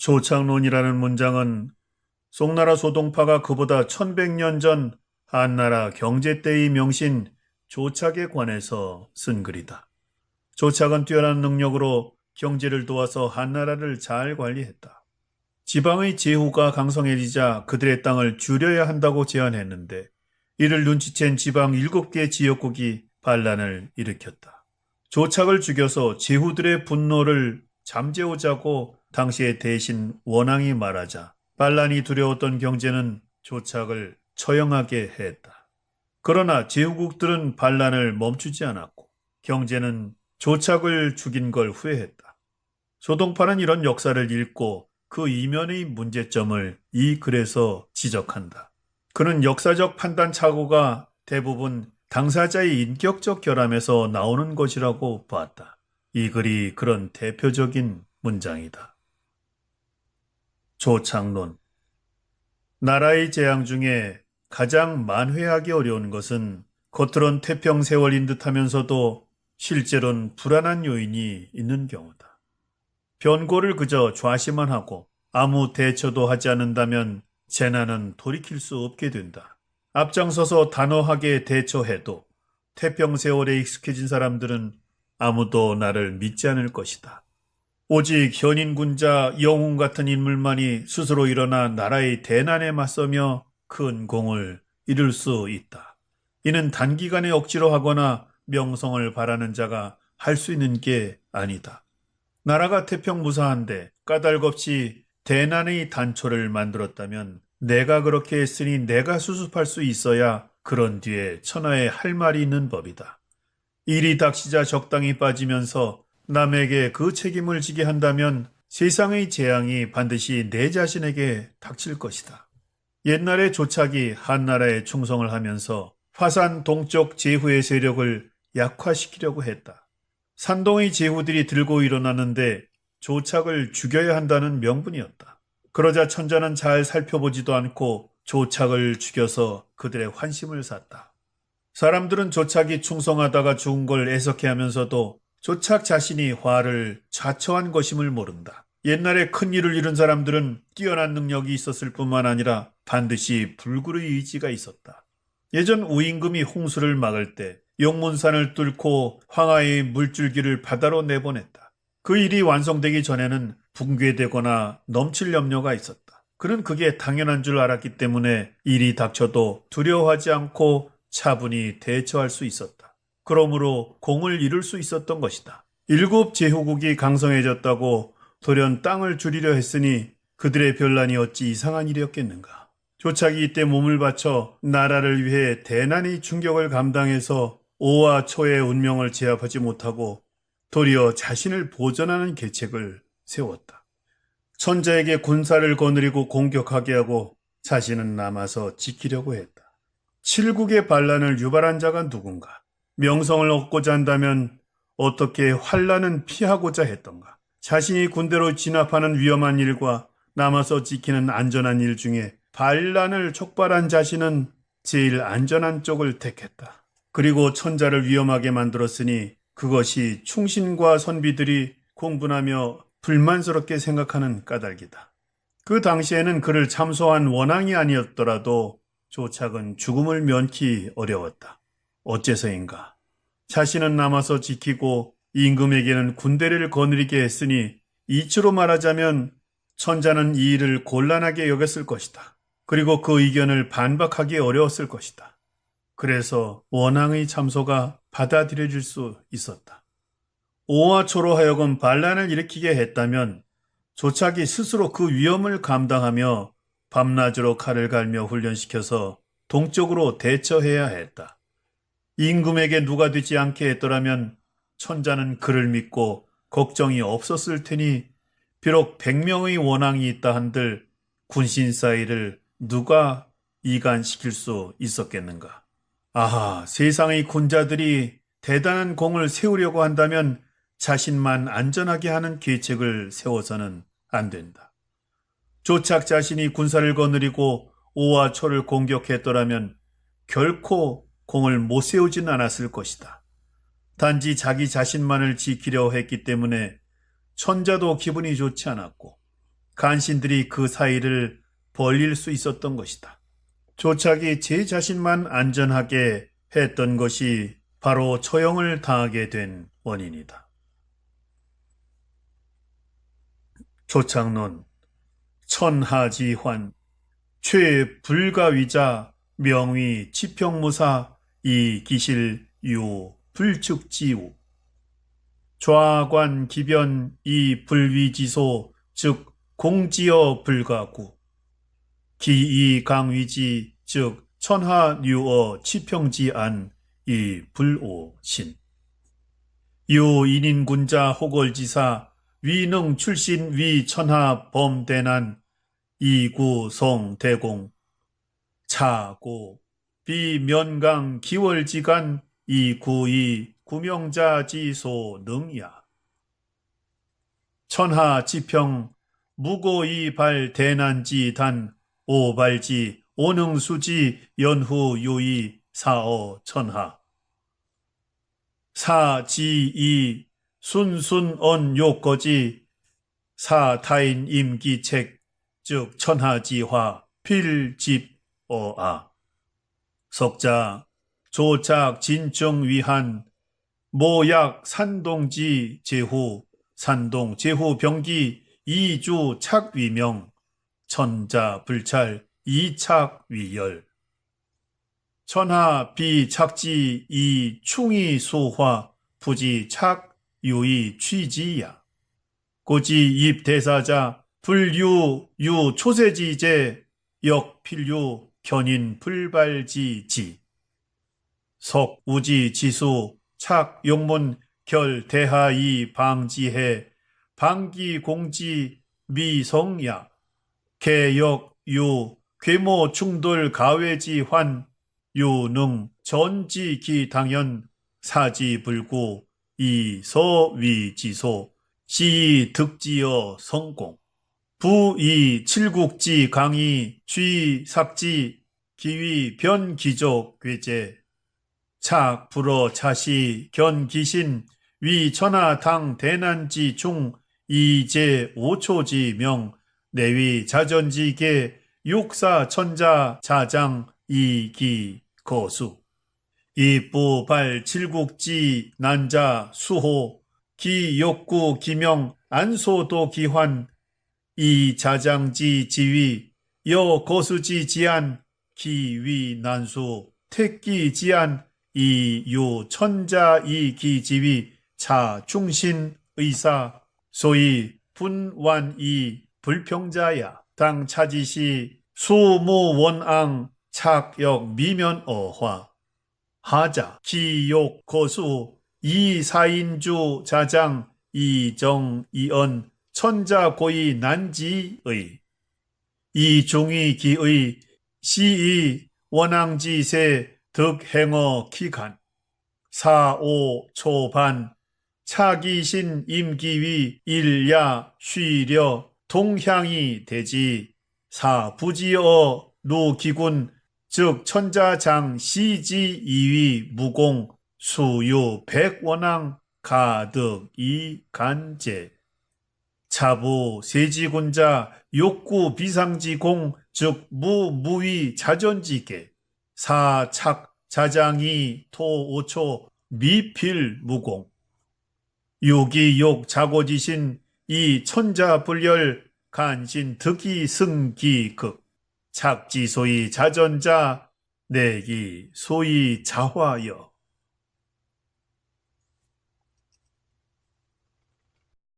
조창론이라는 문장은 송나라 소동파가 그보다 1100년 전 한나라 경제 때의 명신 조착에 관해서 쓴 글이다. 조착은 뛰어난 능력으로 경제를 도와서 한나라를 잘 관리했다. 지방의 제후가 강성해지자 그들의 땅을 줄여야 한다고 제안했는데 이를 눈치챈 지방 7개 지역국이 반란을 일으켰다. 조착을 죽여서 제후들의 분노를 잠재우자고 당시의 대신 원앙이 말하자 반란이 두려웠던 경제는 조착을 처형하게 했다. 그러나 제후국들은 반란을 멈추지 않았고 경제는 조착을 죽인 걸 후회했다. 소동파는 이런 역사를 읽고 그 이면의 문제점을 이 글에서 지적한다. 그는 역사적 판단 착오가 대부분 당사자의 인격적 결함에서 나오는 것이라고 봤다. 이 글이 그런 대표적인 문장이다. 조창론. 나라의 재앙 중에 가장 만회하기 어려운 것은 겉으론 태평세월인 듯하면서도 실제로는 불안한 요인이 있는 경우다. 변고를 그저 좌시만 하고 아무 대처도 하지 않는다면 재난은 돌이킬 수 없게 된다. 앞장서서 단호하게 대처해도 태평세월에 익숙해진 사람들은 아무도 나를 믿지 않을 것이다. 오직 현인군자 영웅 같은 인물만이 스스로 일어나 나라의 대난에 맞서며 큰 공을 이룰 수 있다. 이는 단기간에 억지로 하거나 명성을 바라는 자가 할 수 있는 게 아니다. 나라가 태평무사한데 까닭없이 대난의 단초를 만들었다면 내가 그렇게 했으니 내가 수습할 수 있어야 그런 뒤에 천하에 할 말이 있는 법이다. 일이 닥치자 적당히 빠지면서 남에게 그 책임을 지게 한다면 세상의 재앙이 반드시 내 자신에게 닥칠 것이다. 옛날에 조착이 한나라에 충성을 하면서 화산 동쪽 제후의 세력을 약화시키려고 했다. 산동의 제후들이 들고 일어나는데 조착을 죽여야 한다는 명분이었다. 그러자 천자는 잘 살펴보지도 않고 조착을 죽여서 그들의 환심을 샀다. 사람들은 조착이 충성하다가 죽은 걸 애석해 하면서도 조착 자신이 화를 자처한 것임을 모른다. 옛날에 큰 일을 이룬 사람들은 뛰어난 능력이 있었을 뿐만 아니라 반드시 불굴의 의지가 있었다. 예전 우임금이 홍수를 막을 때 용문산을 뚫고 황하의 물줄기를 바다로 내보냈다. 그 일이 완성되기 전에는 붕괴되거나 넘칠 염려가 있었다. 그는 그게 당연한 줄 알았기 때문에 일이 닥쳐도 두려워하지 않고 차분히 대처할 수 있었다. 그러므로 공을 이룰 수 있었던 것이다. 7 제후국이 강성해졌다고 돌연 땅을 줄이려 했으니 그들의 변란이 어찌 이상한 일이었겠는가. 조착이 이때 몸을 바쳐 나라를 위해 대난의 충격을 감당해서 오와 초의 운명을 제압하지 못하고 도리어 자신을 보전하는 계책을 세웠다. 천자에게 군사를 거느리고 공격하게 하고 자신은 남아서 지키려고 했다. 7국의 반란을 유발한 자가 누군가? 명성을 얻고자 한다면 어떻게 환란은 피하고자 했던가? 자신이 군대로 진압하는 위험한 일과 남아서 지키는 안전한 일 중에 반란을 촉발한 자신은 제일 안전한 쪽을 택했다. 그리고 천자를 위험하게 만들었으니 그것이 충신과 선비들이 공분하며 불만스럽게 생각하는 까닭이다. 그 당시에는 그를 참소한 원앙이 아니었더라도 조착은 죽음을 면키 어려웠다. 어째서인가? 자신은 남아서 지키고 임금에게는 군대를 거느리게 했으니 이치로 말하자면 천자는 이 일을 곤란하게 여겼을 것이다. 그리고 그 의견을 반박하기 어려웠을 것이다. 그래서 원앙의 참소가 받아들여질 수 있었다. 오와 초로 하여금 반란을 일으키게 했다면 조착이 스스로 그 위험을 감당하며 밤낮으로 칼을 갈며 훈련시켜서 동쪽으로 대처해야 했다. 임금에게 누가 되지 않게 했더라면 천자는 그를 믿고 걱정이 없었을 테니 비록 100명의 원앙이 있다 한들 군신 사이를 누가 이간시킬 수 있었겠는가. 아하, 세상의 군자들이 대단한 공을 세우려고 한다면 자신만 안전하게 하는 계책을 세워서는 안 된다. 조착 자신이 군사를 거느리고 오와 초를 공격했더라면 결코 공을 못 세우진 않았을 것이다. 단지 자기 자신만을 지키려 했기 때문에 천자도 기분이 좋지 않았고 간신들이 그 사이를 벌릴 수 있었던 것이다. 조차기 제 자신만 안전하게 했던 것이 바로 처형을 당하게 된 원인이다. 조창론 천하지환 최불가위자 명위 치평무사 이기실 유 불축지우 좌관 기변 이 불위지소 즉 공지어 불가구 기이 강위지 즉 천하류어 치평지안 이 불오신 유인인군자 호걸지사 위능 출신 위천하 범대난 이구성대공 차고 비면강 기월지간 이구이 구명자지소 능야 천하지평 무고이발 대난지 단 오발지 오능수지 연후유이 사어 천하 사지이 순순언 욕거지 사타인 임기책 즉 천하지화 필집어아 석자 조착 진정위한 모약 산동지 제후 산동 제후 병기 이주 착위명 천자 불찰 이착위열 천하 비착지 이충이 소화 부지 착 유이 취지야 고지 입대사자 불유 유 초세지제 역필유 견인 불발지지 석우지 지수 착 용문 결 대하이 방지해 방기공지 미성야 개역 유 괴모 충돌 가외지환 유능 전지기 당연 사지불구 이서위지소 시이 득지어 성공 부이 칠국지 강의 쥐삭지 기위 변기족 괴제 착 불어 차시 견기신 위천하 당 대난지 중 이제 오초지 명 내위 자전지계 육사 천자 자장 이기 거수 이부발 칠국지 난자 수호 기욕구 기명 안소도 기환 이자장지 지위 여거수지 지안 기위 난수 택기 지안 이유 천자 이기지위 차중신 의사 소위 분완이 불평자야 당 차지시 수무원앙 착역 미면어화 하자 기욕 거수 이사인주 자장 이정이언 천자고의 난지의 이중의 기의 시의 원앙지세 득행어 기간 사오 초반 차기신 임기위 일야 쉬려 동향이 되지 사부지어 루기군 즉 천자장 시지 이위 무공 수유 백원왕 가득 이간제 차부 세지군자 욕구 비상지공 즉 무무위 자전지계 사착 자장이 토오초 미필무공 유기욕 자고지신 이 천자불열 간신 득이 승기극 착지 소위 자전자 내기 소위 자화여